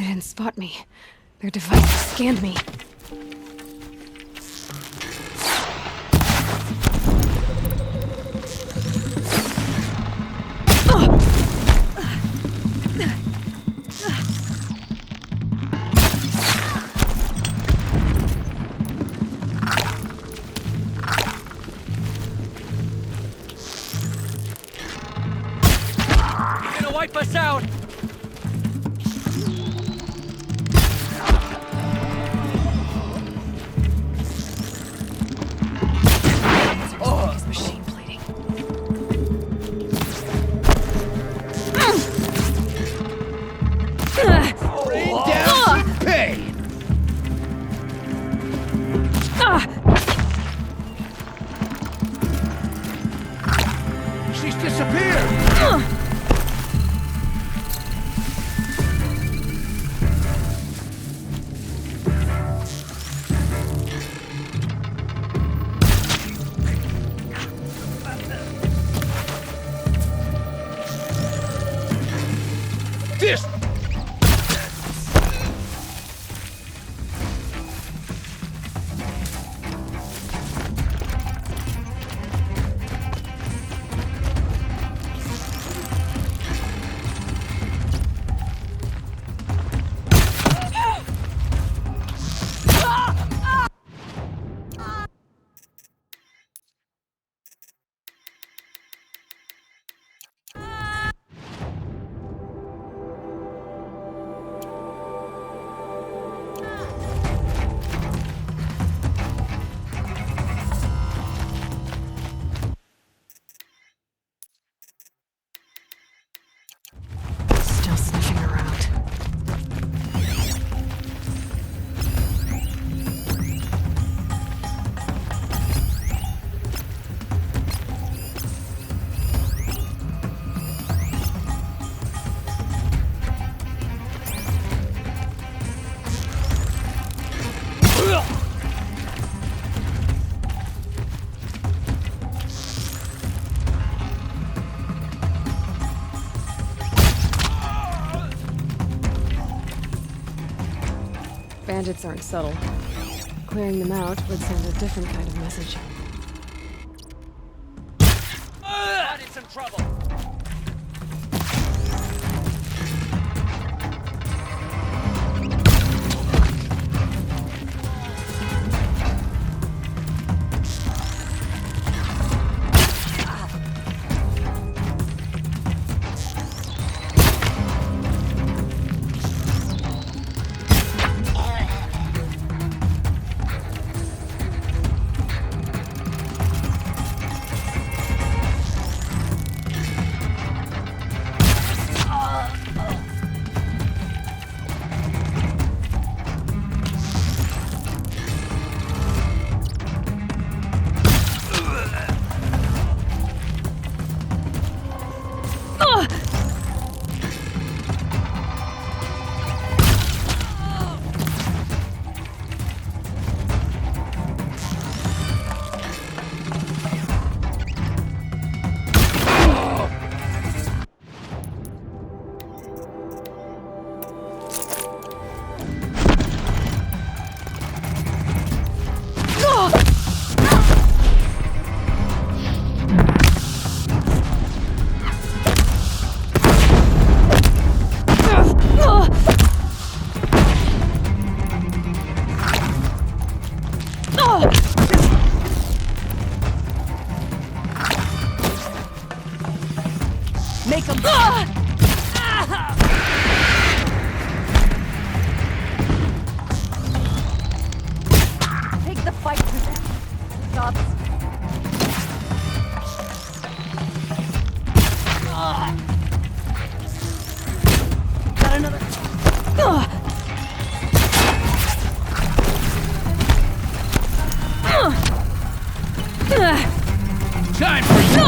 They didn't spot me. Their device scanned me. You're gonna wipe us out! Machine bleeding. Rain down some pain! She's disappeared! This! Still sniffing around. Bandits aren't subtle. Clearing them out would send a different kind of message. I'm in some trouble! Make them. Take the fight to them. Gods. Got another. Time for you!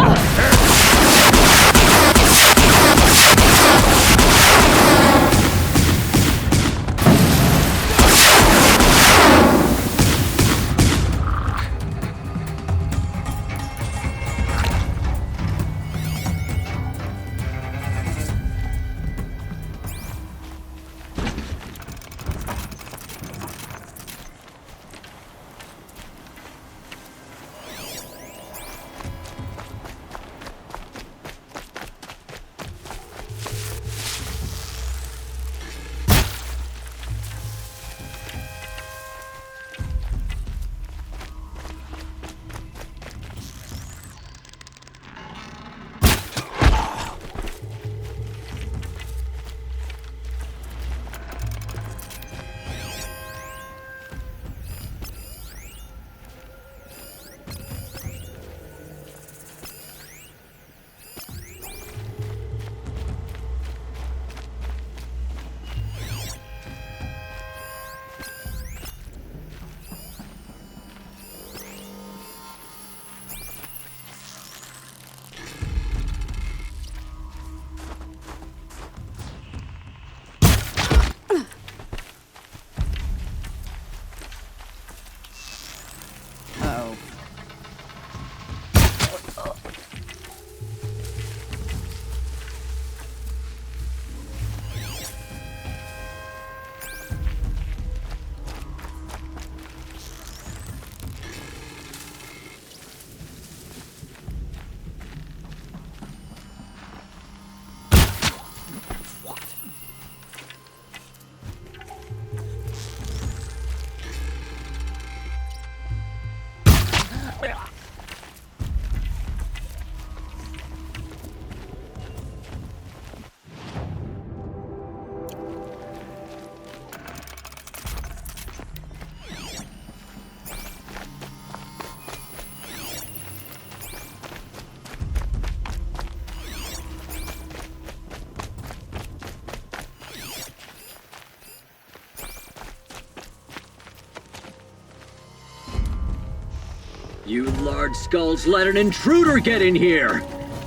You large skulls let an intruder get in here!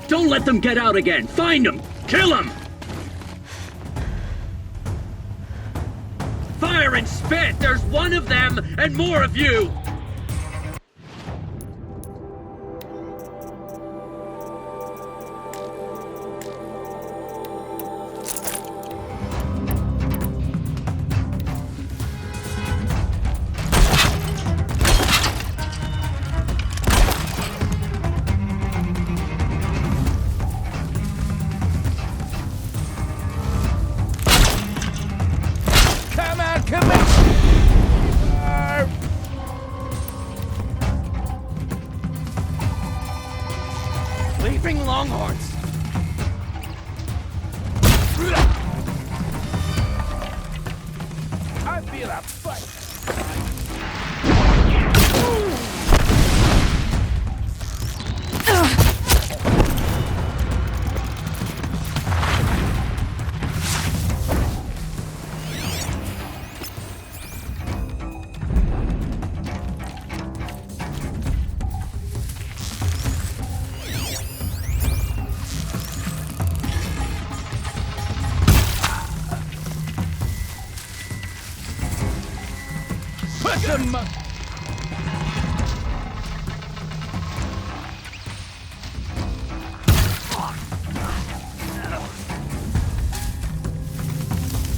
Don't let them get out again! Find them! Kill them! Fire and spit! There's one of them and more of you! Leaving Longhorns. I feel a fight. Put them up.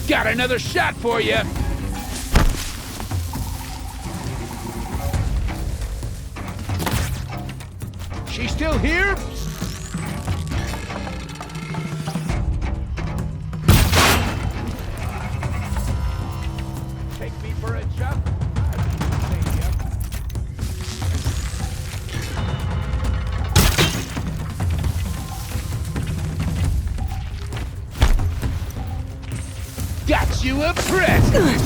Got another shot for you. She still here? Take me for a jump. Got you a present!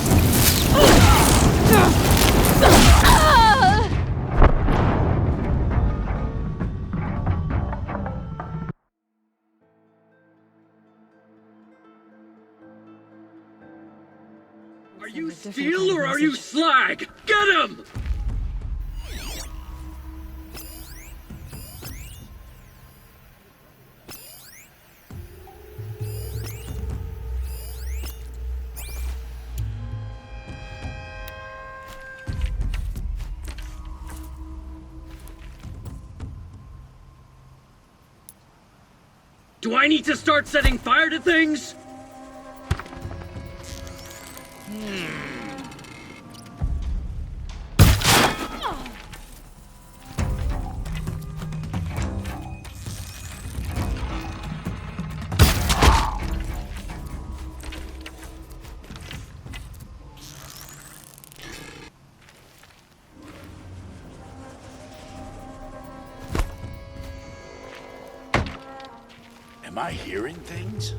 Are you steel or are you slag? Get him! Do I need to start setting fire to things? Am I hearing things?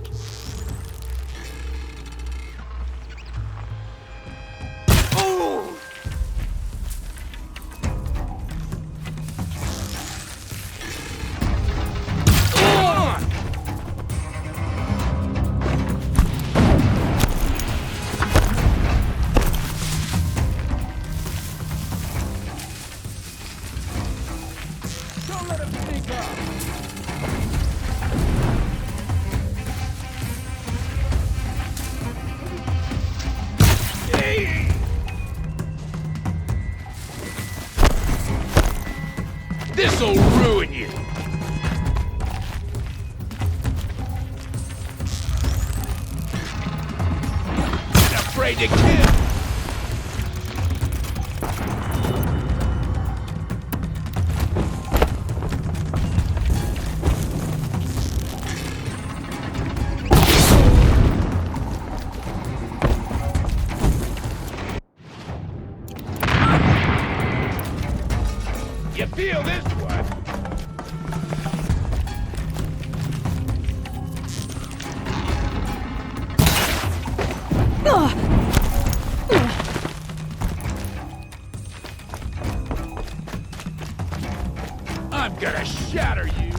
Oh! Don't let him sneak up! This'll ruin you! Not afraid to kill! You feel this one? I'm gonna shatter you.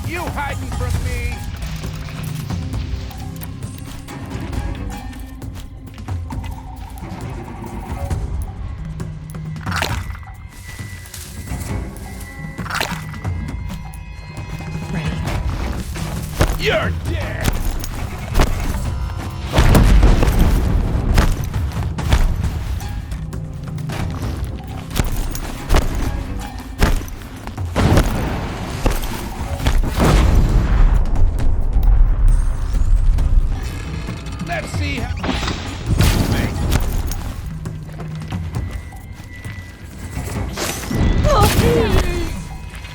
You hiding from me? Ready. You're dead. Let's see how...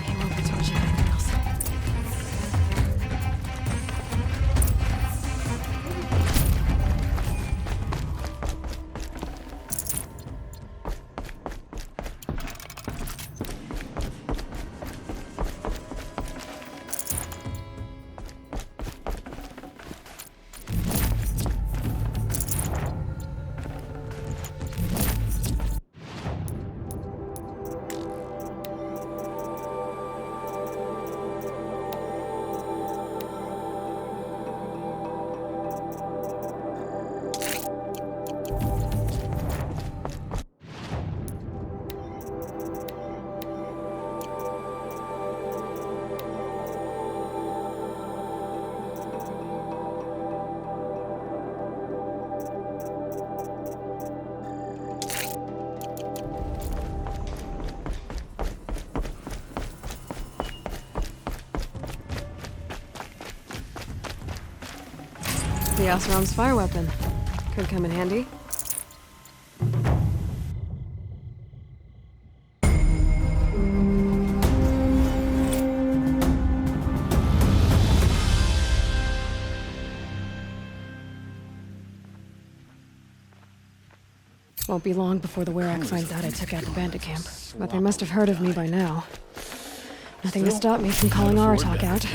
He won't get towards anything else. The Oseram's fire weapon. Could come in handy. Won't be long before the Werak finds out I took out the bandit camp. But they must have heard of me by now. Nothing to stop me from calling Aratak out.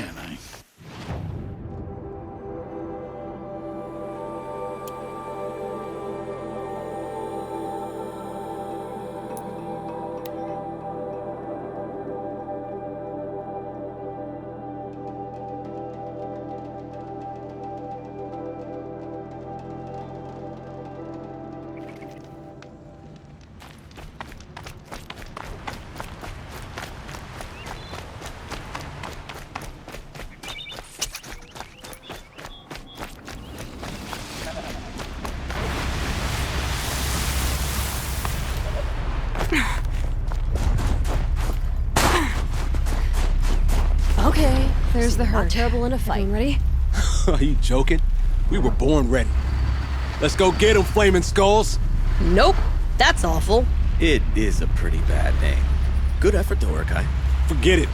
Okay, there's the herd. Not terrible in a fight. Ready? Are you joking? We were born ready. Let's go get them, flaming skulls! Nope, that's awful. It is a pretty bad name. Good effort, though, Urkai. Forget it.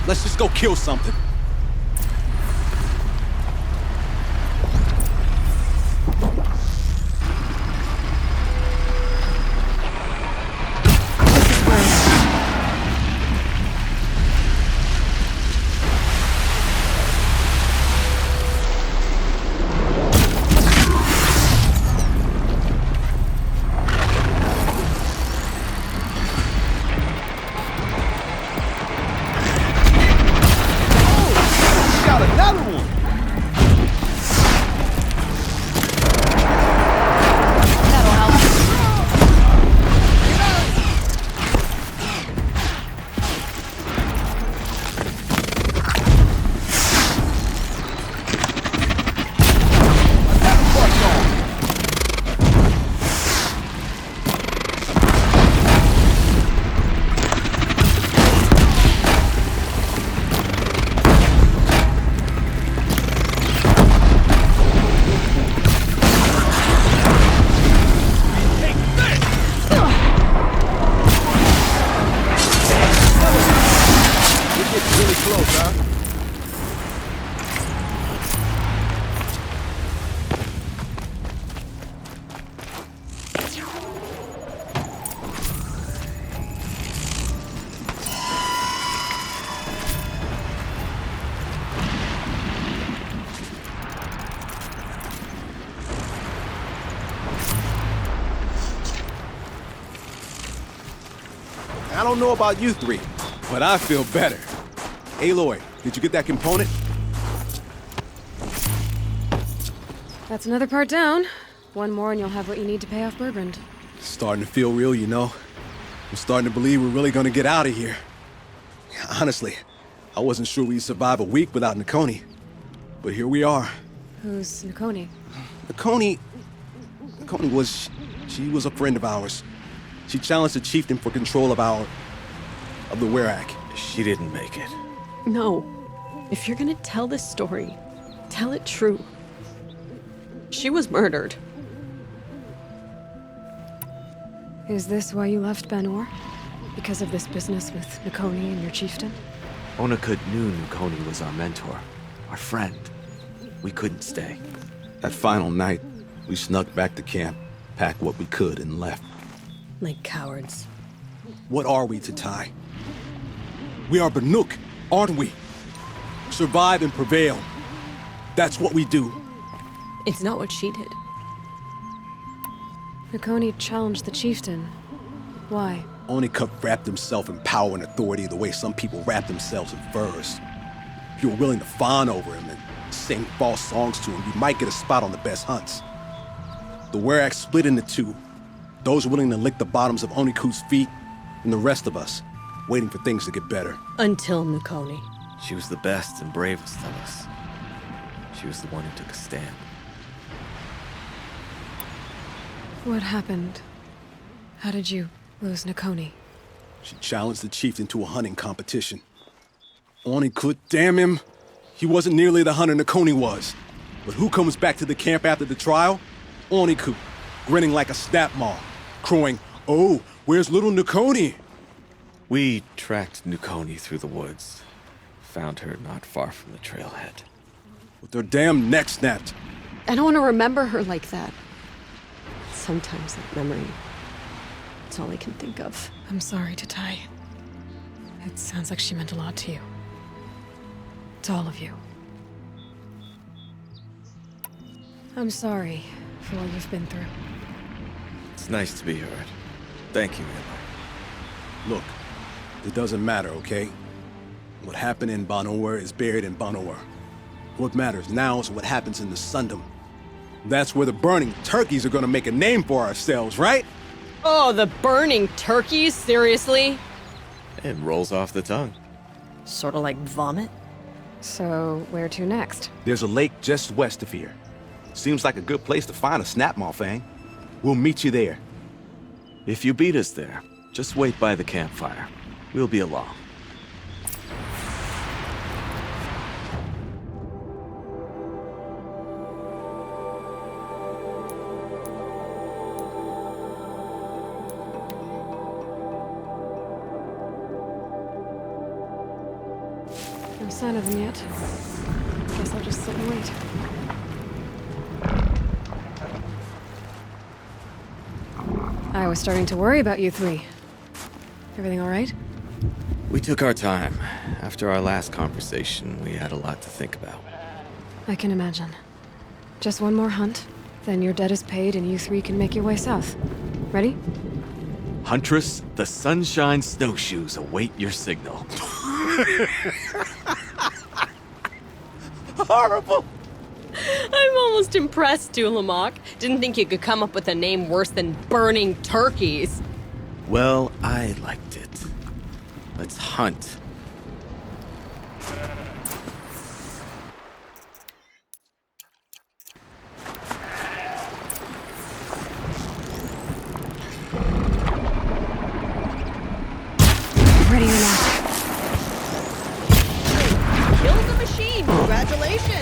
Let's just go kill something. I don't know about you three, but I feel better. Aloy, did you get that component? That's another part down. One more and you'll have what you need to pay off Berbrand. Starting to feel real, you know. I'm starting to believe we're really gonna get out of here. Honestly, I wasn't sure we'd survive a week without Nakoni. But here we are. Who's Nakoni? Nakoni was... she was a friend of ours. She challenged the chieftain for control of the Werak. She didn't make it. No. If you're gonna tell this story, tell it true. She was murdered. Is this why you left Banur? Because of this business with Nakoni and your chieftain? Onakut knew Nakoni was our mentor, our friend. We couldn't stay. That final night, we snuck back to camp, packed what we could, and left. Like cowards. What are we, Tatai? We are Banuk, aren't we? Survive and prevail. That's what we do. It's not what she did. Nakoni challenged the chieftain. Why? Onakut wrapped himself in power and authority the way some people wrap themselves in furs. If you were willing to fawn over him and sing false songs to him, you might get a spot on the best hunts. The Werak split into two. Those willing to lick the bottoms of Onakut's feet, and the rest of us, waiting for things to get better. Until Nakoni. She was the best and bravest of us. She was the one who took a stand. What happened? How did you lose Nakoni? She challenged the chieftain to a hunting competition. Onakut, damn him! He wasn't nearly the hunter Nakoni was. But who comes back to the camp after the trial? Onakut, grinning like a snap maw, crowing, "Oh, where's little Nakoni?" We tracked Nakoni through the woods. Found her not far from the trailhead. With their damn neck snapped. I don't want to remember her like that. Sometimes that memory, it's all I can think of. I'm sorry, Tatai. It sounds like she meant a lot to you. To all of you. I'm sorry for all you've been through. It's nice to be heard. Thank you, Aloy. Look, it doesn't matter, okay? What happened in Banur is buried in Banur. What matters now is what happens in the Sundom. That's where the burning turkeys are gonna make a name for ourselves, right? Oh, the burning turkeys? Seriously? It rolls off the tongue. Sort of like vomit? So, where to next? There's a lake just west of here. Seems like a good place to find a snapmaw fang. We'll meet you there. If you beat us there, just wait by the campfire. We'll be along. No sign of them yet. Guess I'll just sit and wait. I was starting to worry about you three. Everything all right? We took our time. After our last conversation, we had a lot to think about. I can imagine. Just one more hunt, then your debt is paid and you three can make your way south. Ready? Huntress, the Sunshine Snowshoes await your signal. Horrible! I'm almost impressed, Dulamok. Didn't think you could come up with a name worse than burning turkeys. Well, I liked it. Let's hunt. Ready or not. Kill the machine! Congratulations!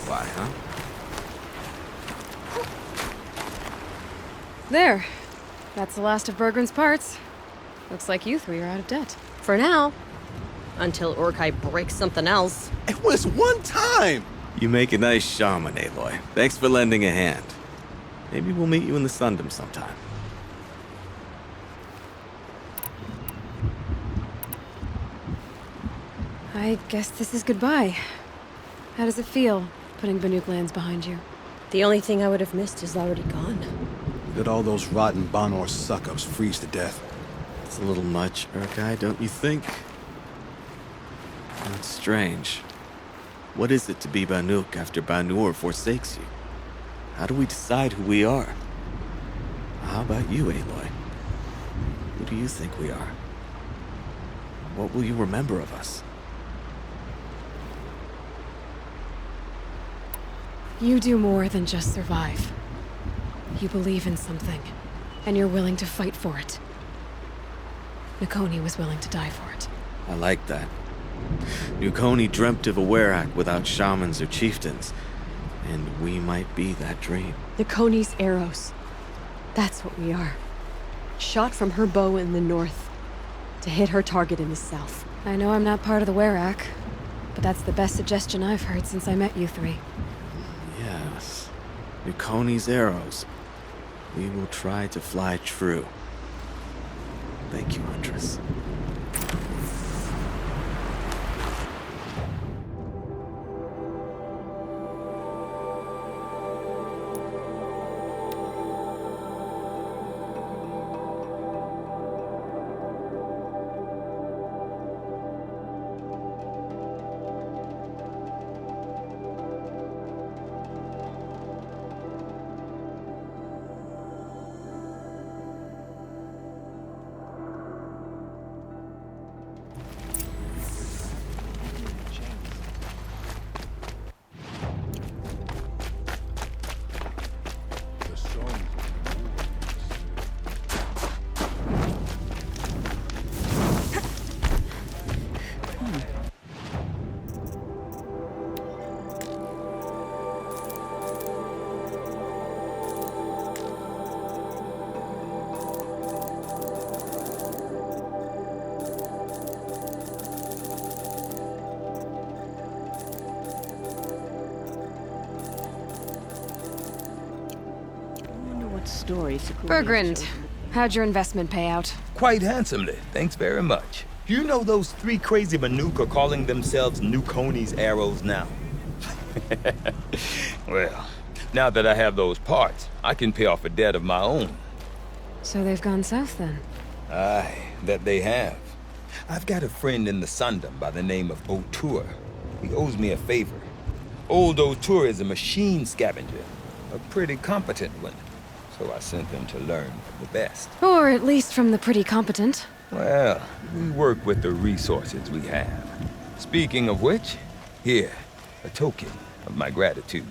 by, huh? There. That's the last of Bergren's parts. Looks like you three are out of debt. For now. Until Urkai breaks something else. It was one time! You make a nice shaman, Aloy. Thanks for lending a hand. Maybe we'll meet you in the Sundom sometime. I guess this is goodbye. How does it feel, putting Banuk lands behind you? The only thing I would have missed is already gone. Let all those rotten Banor suck-ups freeze to death. It's a little much, Urkai, don't you think? It's strange. What is it to be Banuk after Banur forsakes you? How do we decide who we are? How about you, Aloy? Who do you think we are? What will you remember of us? You do more than just survive. You believe in something, and you're willing to fight for it. Nukoni was willing to die for it. I like that. Nukoni dreamt of a Werak without shamans or chieftains, and we might be that dream. Nukoni's arrows. That's what we are. Shot from her bow in the north, to hit her target in the south. I know I'm not part of the Werak, but that's the best suggestion I've heard since I met you three. Yes. Nukoni's arrows. We will try to fly true. Thank you, Huntress. Bergrand, how'd your investment pay out? Quite handsomely, thanks very much. Do you know those three crazy Banuk are calling themselves Nukoni's arrows now? Well, now that I have those parts, I can pay off a debt of my own. So they've gone south then? Aye, that they have. I've got a friend in the Sundom by the name of O'Toole. He owes me a favor. Old O'Toole is a machine scavenger, a pretty competent one. So I sent them to learn from the best. Or at least from the pretty competent. Well, we work with the resources we have. Speaking of which, here, a token of my gratitude.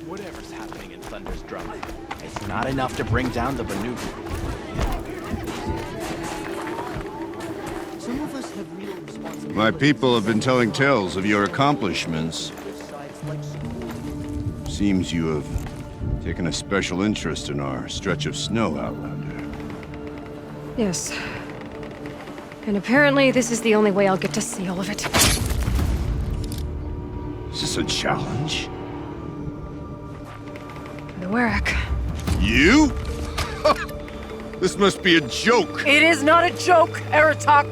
Whatever's happening in Thunder's Drum, it's not enough to bring down the Banuk. Some of us have real responsibility. My people have been telling tales of your accomplishments. Seems you have taken a special interest in our stretch of snow, Outlander. Yes. And apparently this is the only way I'll get to see all of it. Is this a challenge? The Werak. You? This must be a joke. It is not a joke, Eratak.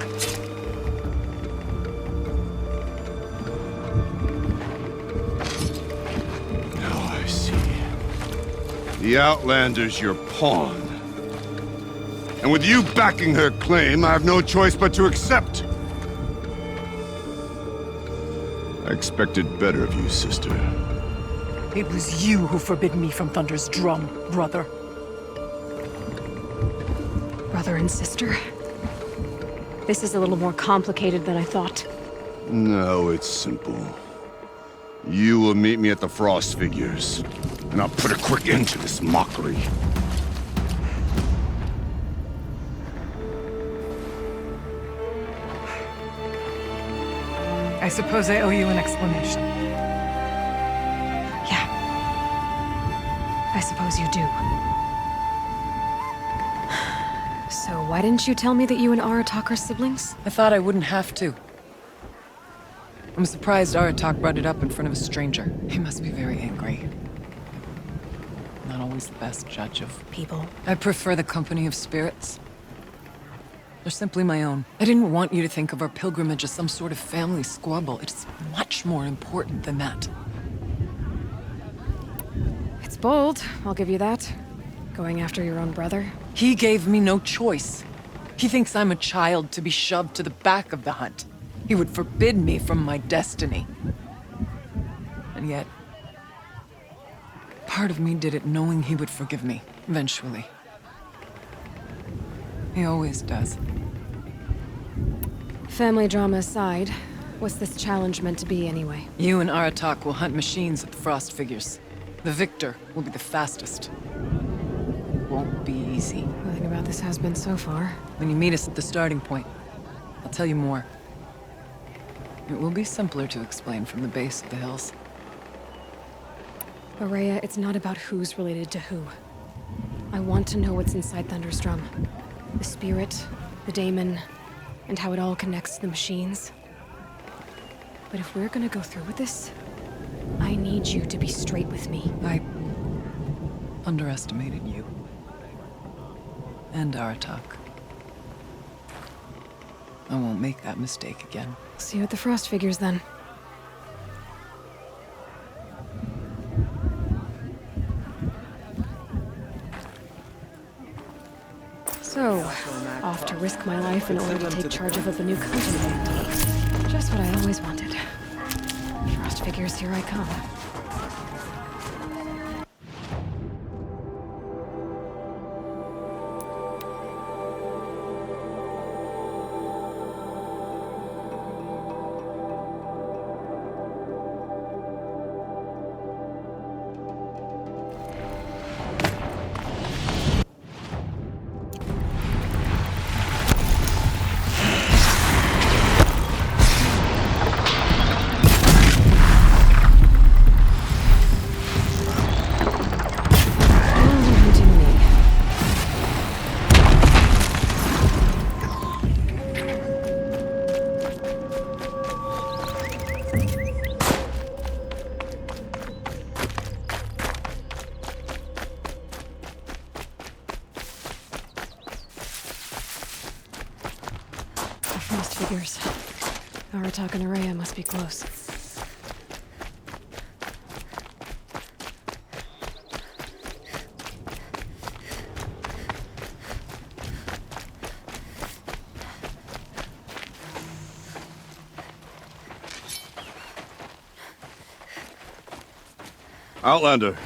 Now I see. The Outlander's your pawn. And with you backing her claim, I have no choice but to accept. I expected better of you, sister. It was you who forbid me from Thunder's Drum, brother. Brother and sister? This is a little more complicated than I thought. No, it's simple. You will meet me at the Frost Figures, and I'll put a quick end to this mockery. I suppose I owe you an explanation. Yeah. I suppose you do. So why didn't you tell me that you and Aratak are siblings? I thought I wouldn't have to. I'm surprised Aratak brought it up in front of a stranger. He must be very angry. Not always the best judge of People. I prefer the company of spirits. They're simply my own. I didn't want you to think of our pilgrimage as some sort of family squabble. It's much more important than that. It's bold, I'll give you that. Going after your own brother. He gave me no choice. He thinks I'm a child to be shoved to the back of the hunt. He would forbid me from my destiny. And yet, part of me did it knowing he would forgive me, eventually. He always does. Family drama aside, what's this challenge meant to be anyway? You and Aratak will hunt machines at the Frost Figures. The victor will be the fastest. It won't be easy. Nothing about this has been so far. When you meet us at the starting point, I'll tell you more. It will be simpler to explain from the base of the hills. Araya, it's not about who's related to who. I want to know what's inside Thunderstrom. The spirit, the daemon, and how it all connects to the machines. But if we're gonna go through with this, I need you to be straight with me. I underestimated you. And Aratak. I won't make that mistake again. See you at the Frost Figures then. So, off to risk my life in order to take charge of a Banuk hunting. Just what I always wanted. Frost Figures, here I come. Frost Figures. Aratak and Araya must be close. Outlander.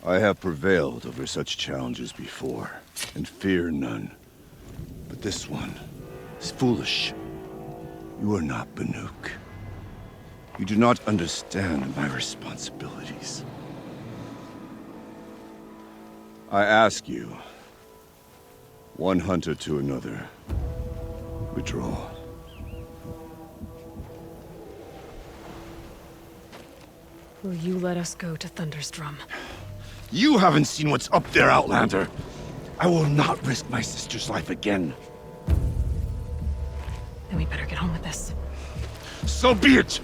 I have prevailed over such challenges before, and fear none. But this one is foolish. You are not Banuk. You do not understand my responsibilities. I ask you, one hunter to another, withdraw. Will you let us go to Thunderstrom? You haven't seen what's up there, Outlander. I will not risk my sister's life again. Then we better get on with this. So be it!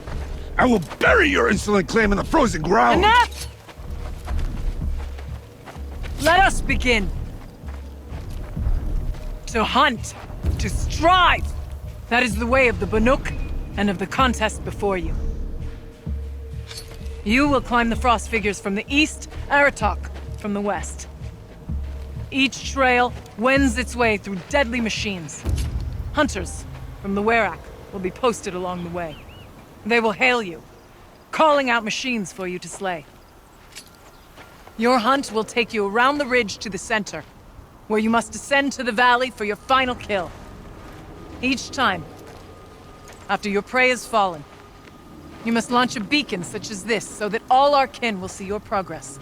I will bury your insolent claim in the frozen ground! Enough! Let us begin. To hunt. To strive. That is the way of the Banuk and of the contest before you. You will climb the Frost Figures from the east, Aratak from the west. Each trail wends its way through deadly machines. Hunters from the Werak will be posted along the way. They will hail you, calling out machines for you to slay. Your hunt will take you around the ridge to the center, where you must descend to the valley for your final kill. Each time, after your prey has fallen, you must launch a beacon such as this so that all our kin will see your progress.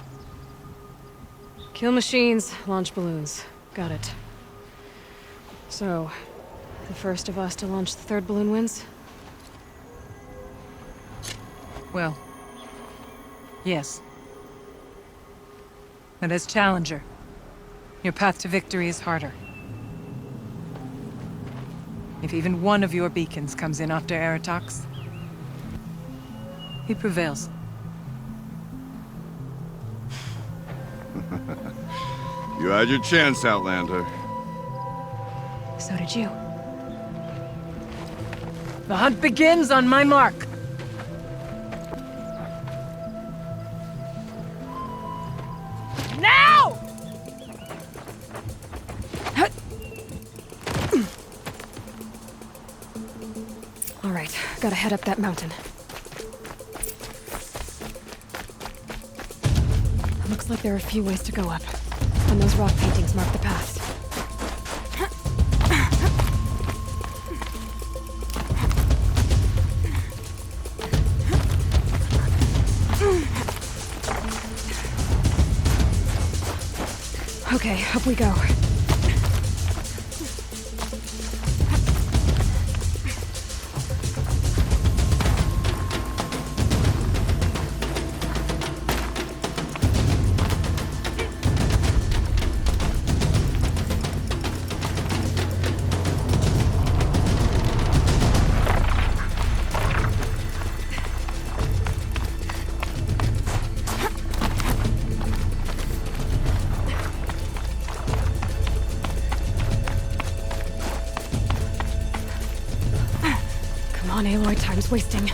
Kill machines, launch balloons. Got it. So, the first of us to launch the third balloon wins? Well, yes. But as Challenger, your path to victory is harder. If even one of your beacons comes in after Aratox, he prevails. You had your chance, Outlander. So did you. The hunt begins on my mark. Now! All right, gotta head up that mountain. Looks like there are a few ways to go up, and those rock paintings mark the path. Okay, up we go. Come on, Aloy, time's wasting.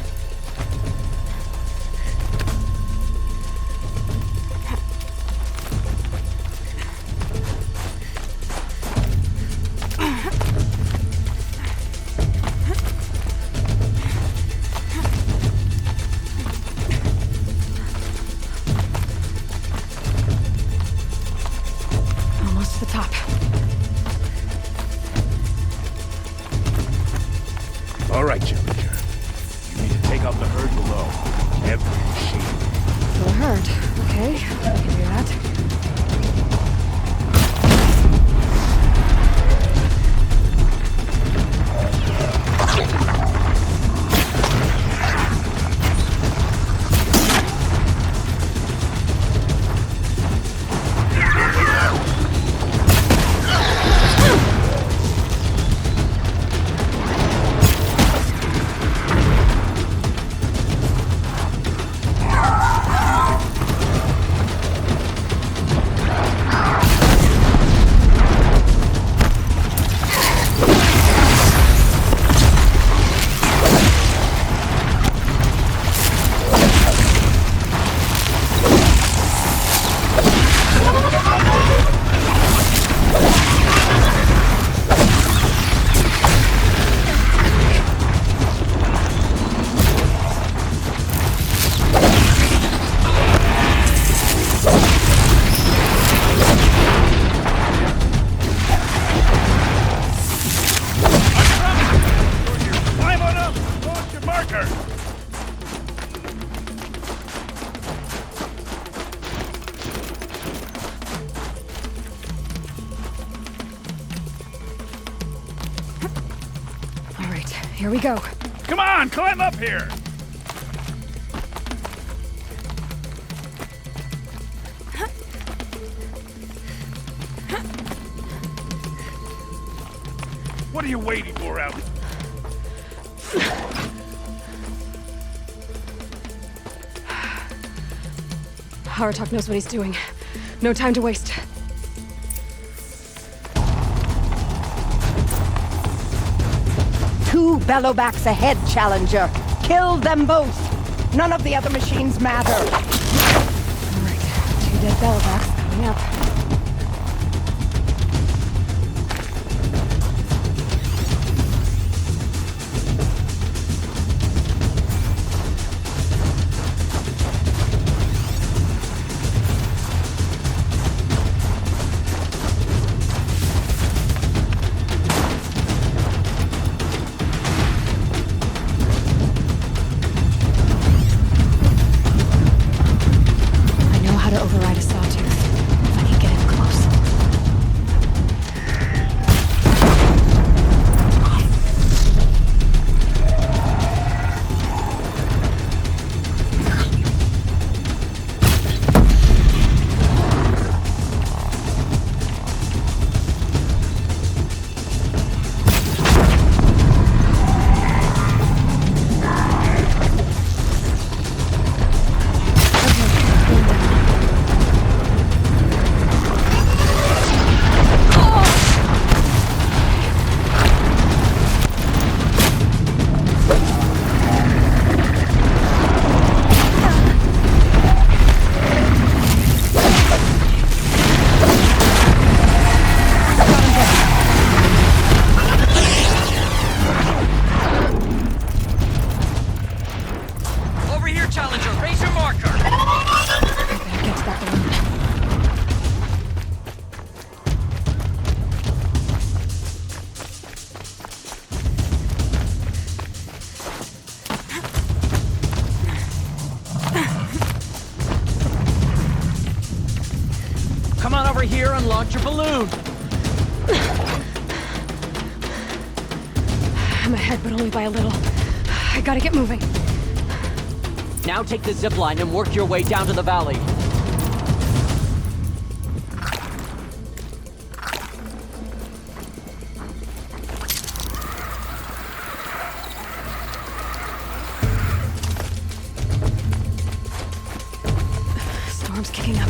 Almost to the top. All right, Challenger. You need to take out the herd below. Every machine. The herd. Okay, I can do that. Climb on up! Launch your marker! All right, here we go. Come on, climb up here! What are you waiting for, out? Aratok knows what he's doing. No time to waste. Two bellowbacks ahead, Challenger. Kill them both. None of the other machines matter. All right, 2 dead bellowbacks coming up. come on over here and launch your balloon. I'm ahead, but only by a little. I gotta get moving. Now take the zip line and work your way down to the valley. Storm's kicking up.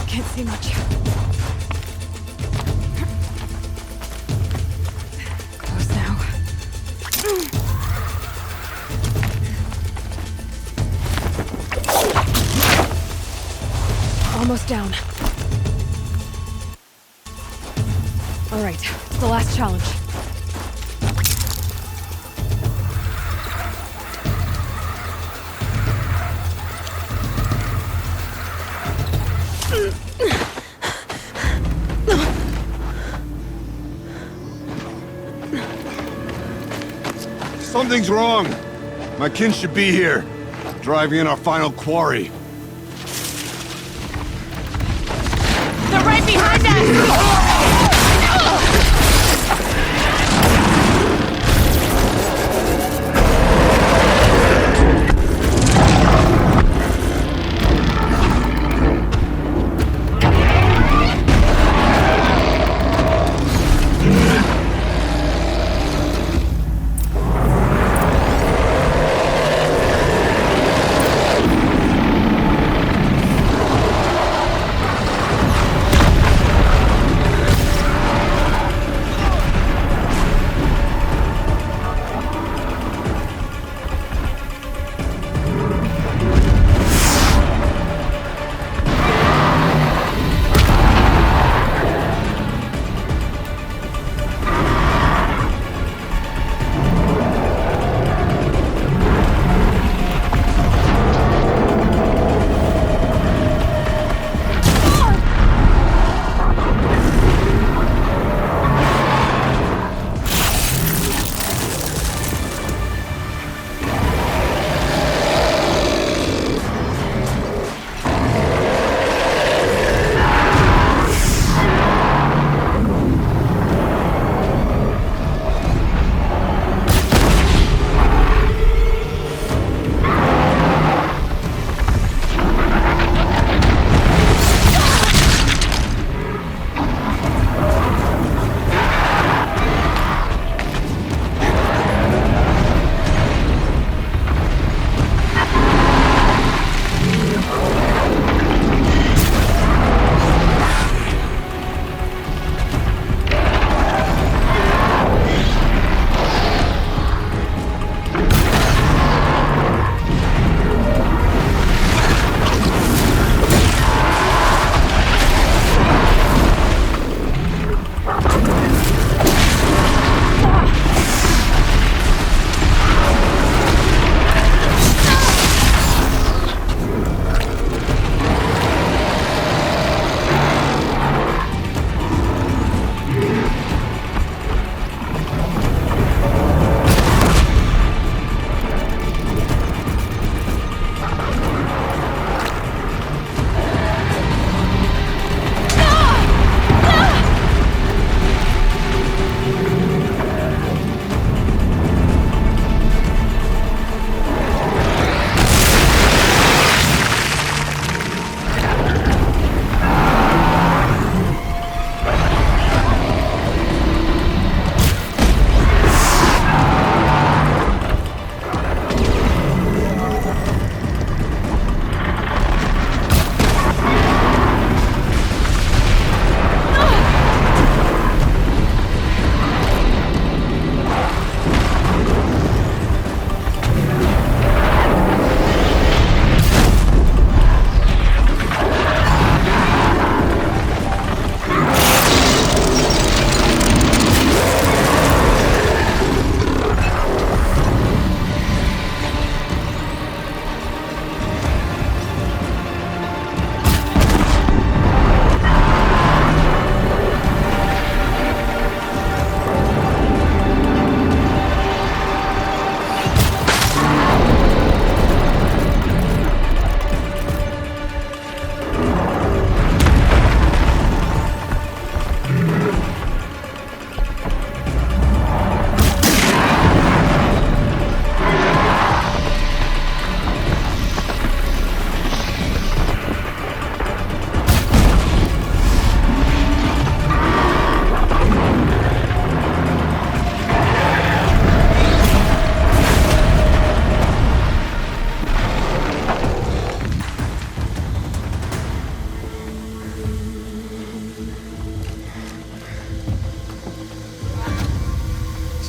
Can't see much. Close now. Almost down. All right, the last challenge. Something's wrong. My kin should be here, driving in our final quarry. They're right behind us!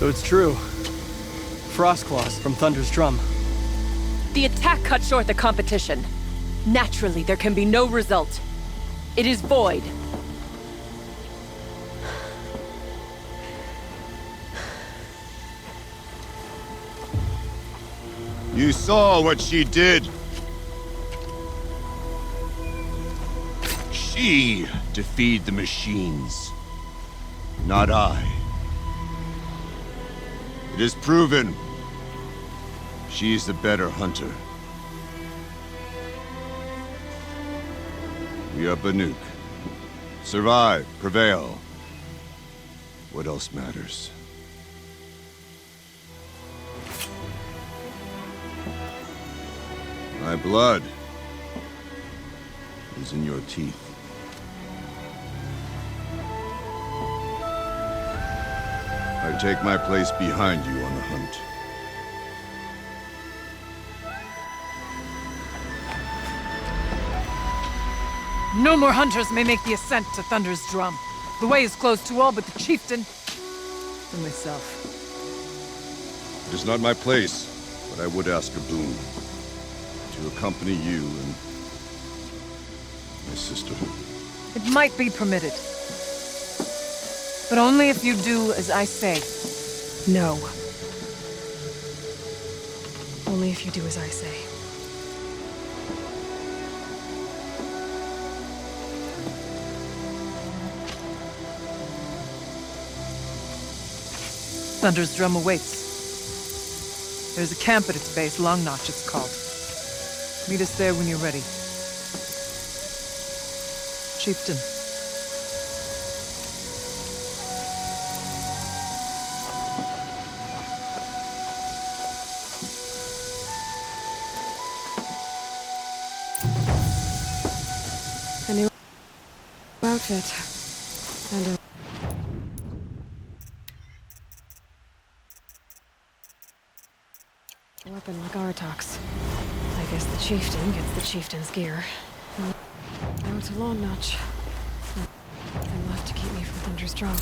So it's true. Frostclaws from Thunder's drum. The attack cut short the competition. Naturally, there can be no result. It is void. You saw what she did. She defeated the machines, not I. It is proven. She is the better hunter. We are Banuk. Survive, prevail. What else matters? My blood is in your teeth. I take my place behind you on the hunt. No more hunters may make the ascent to Thunder's drum. The way is closed to all but the chieftain and myself. It is not my place, but I would ask a boon. To accompany you and my sister. It might be permitted. But only if you do as I say. No. Only if you do as I say. Thunder's drum awaits. There's a camp at its base, Long Notch it's called. Meet us there when you're ready. Chieftain. A new outfit. And a weapon like Artok's. I guess the chieftain gets the chieftain's gear. Now to Long Notch. Nothing left to keep me from Thunder's drum.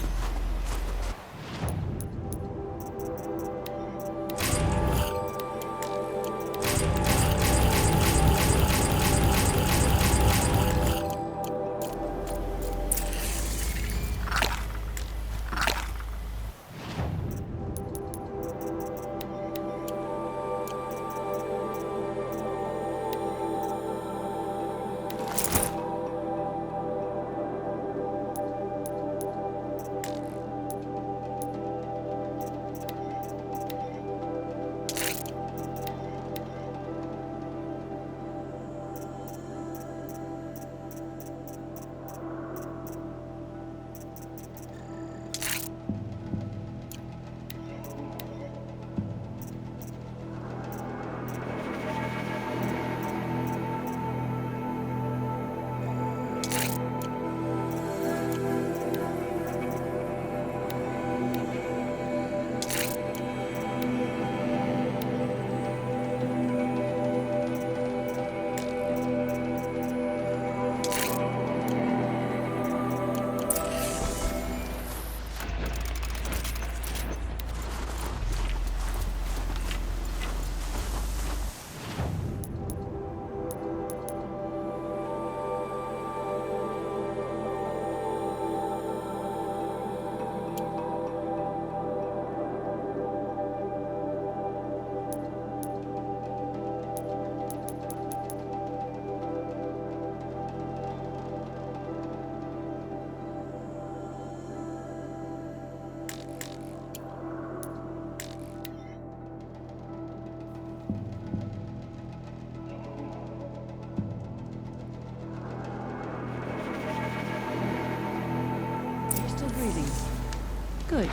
Good.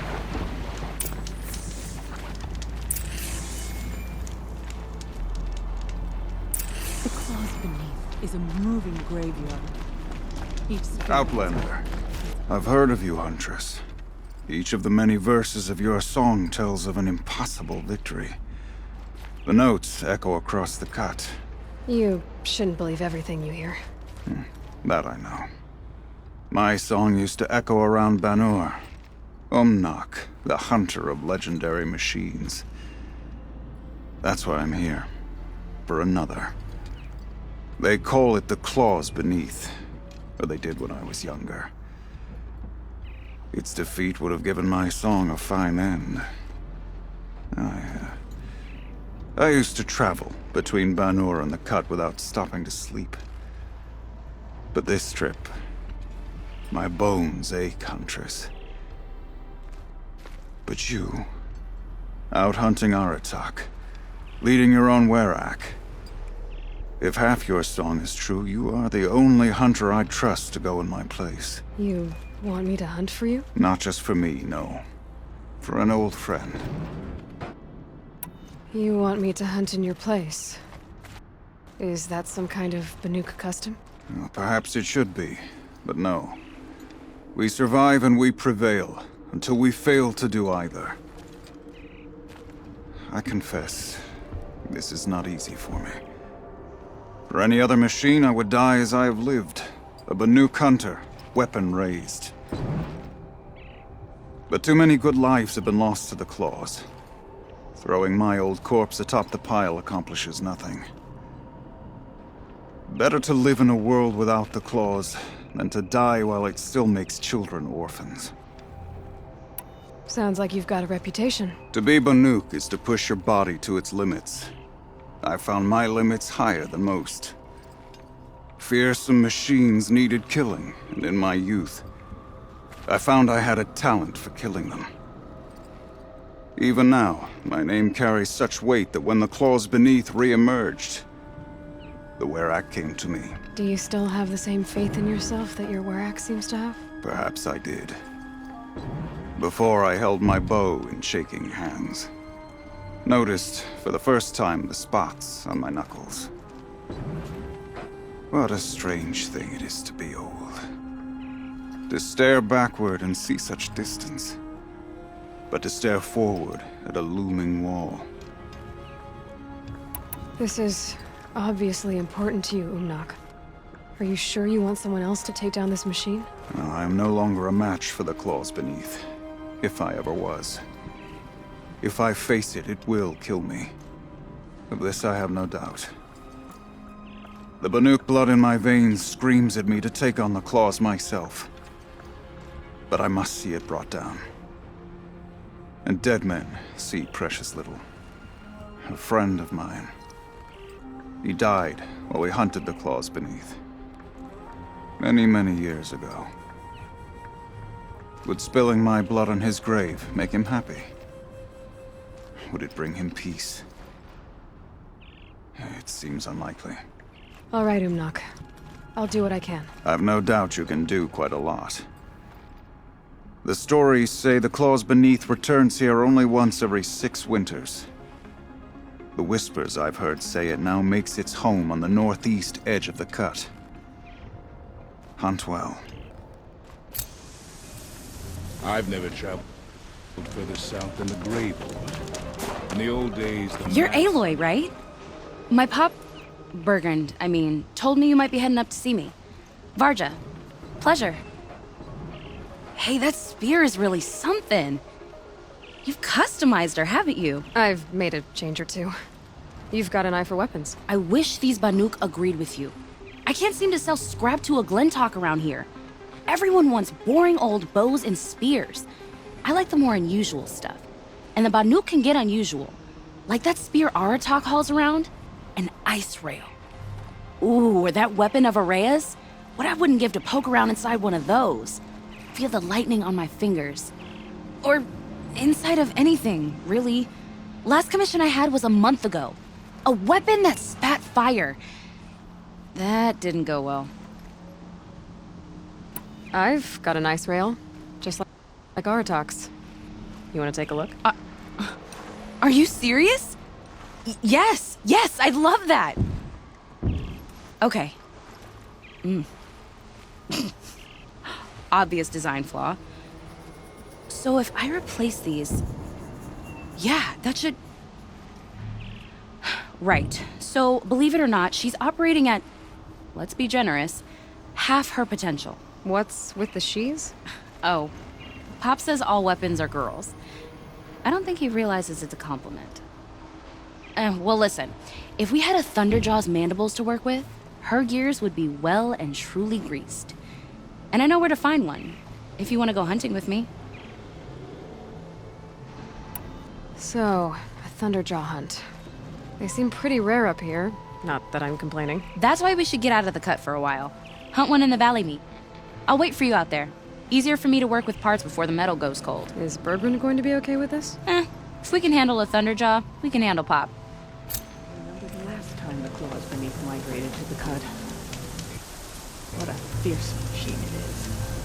The claws beneath is a moving graveyard. Outlander, I've heard of you, Huntress. Each of the many verses of your song tells of an impossible victory. The notes echo across the cut. You shouldn't believe everything you hear. That I know. My song used to echo around Banur. Umnak, the hunter of legendary machines. That's why I'm here. For another. They call it the Claws Beneath. Or they did when I was younger. Its defeat would have given my song a fine end. I used to travel between Banur and the Cut without stopping to sleep. But this trip, my bones ache, Huntress. But you, out hunting Aratak, leading your own Werak. If half your song is true, you are the only hunter I'd trust to go in my place. You want me to hunt for you? Not just for me, no. For an old friend. You want me to hunt in your place? Is that some kind of Banuk custom? Well, perhaps it should be, but no. We survive and we prevail, until we fail to do either. I confess, this is not easy for me. For any other machine, I would die as I have lived. A Banuk hunter, weapon raised. But too many good lives have been lost to the Claws. Throwing my old corpse atop the pile accomplishes nothing. Better to live in a world without the Claws than to die while it still makes children orphans. Sounds like you've got a reputation. To be Banuk is to push your body to its limits. I found my limits higher than most. Fearsome machines needed killing, and in my youth, I found I had a talent for killing them. Even now, my name carries such weight that when the Claws Beneath re-emerged, the Werak came to me. Do you still have the same faith in yourself that your Werak seems to have? Perhaps I did. Before I held my bow in shaking hands. Noticed, for the first time, the spots on my knuckles. What a strange thing it is to be old. To stare backward and see such distance. But to stare forward at a looming wall. This is obviously important to you, Umnak. Are you sure you want someone else to take down this machine? Well, I am no longer a match for the Claws Beneath. If I ever was. If I face it, it will kill me. Of this I have no doubt. The Banuk blood in my veins screams at me to take on the Claws myself. But I must see it brought down. And dead men see precious little. A friend of mine. He died while we hunted the Claws Beneath. Many, many years ago. Would spilling my blood on his grave make him happy? Would it bring him peace? It seems unlikely. All right, Umnak. I'll do what I can. I've no doubt you can do quite a lot. The stories say the Claws Beneath returns here only once every 6 winters. The whispers I've heard say it now makes its home on the northeast edge of the Cut. Hunt well. I've never traveled further south than the Grey Border. In the old days, You're Aloy, right? My pop... Bergund, I mean, told me you might be heading up to see me. Varja. Pleasure. Hey, that spear is really something. You've customized her, haven't you? I've made a change or two. You've got an eye for weapons. I wish these Banuk agreed with you. I can't seem to sell scrap to a Glentalk around here. Everyone wants boring old bows and spears. I like the more unusual stuff. And the Banuk can get unusual. Like that spear Aratak hauls around. An ice rail. Ooh, or that weapon of Araya's? What I wouldn't give to poke around inside one of those. Feel the lightning on my fingers. Or inside of anything, really. Last commission I had was a month ago. A weapon that spat fire. That didn't go well. I've got an ice rail, just like Aratak's. You want to take a look? Are you serious? Yes, I'd love that. Okay. Obvious design flaw. So if I replace these... Yeah, that should... Right. So, believe it or not, she's operating at, let's be generous, half her potential. What's with the she's? Oh, Pop says all weapons are girls. I don't think he realizes it's a compliment. Well, listen. If we had a Thunderjaw's mandibles to work with, her gears would be well and truly greased. And I know where to find one, if you want to go hunting with me. So, a Thunderjaw hunt. They seem pretty rare up here. Not that I'm complaining. That's why we should get out of the cut for a while. Hunt one in the valley meet. I'll wait for you out there. Easier for me to work with parts before the metal goes cold. Is Bergman going to be okay with this? If we can handle a Thunderjaw, we can handle Pop. Remember the last time the claws beneath migrated to the cut? What a fierce machine it is.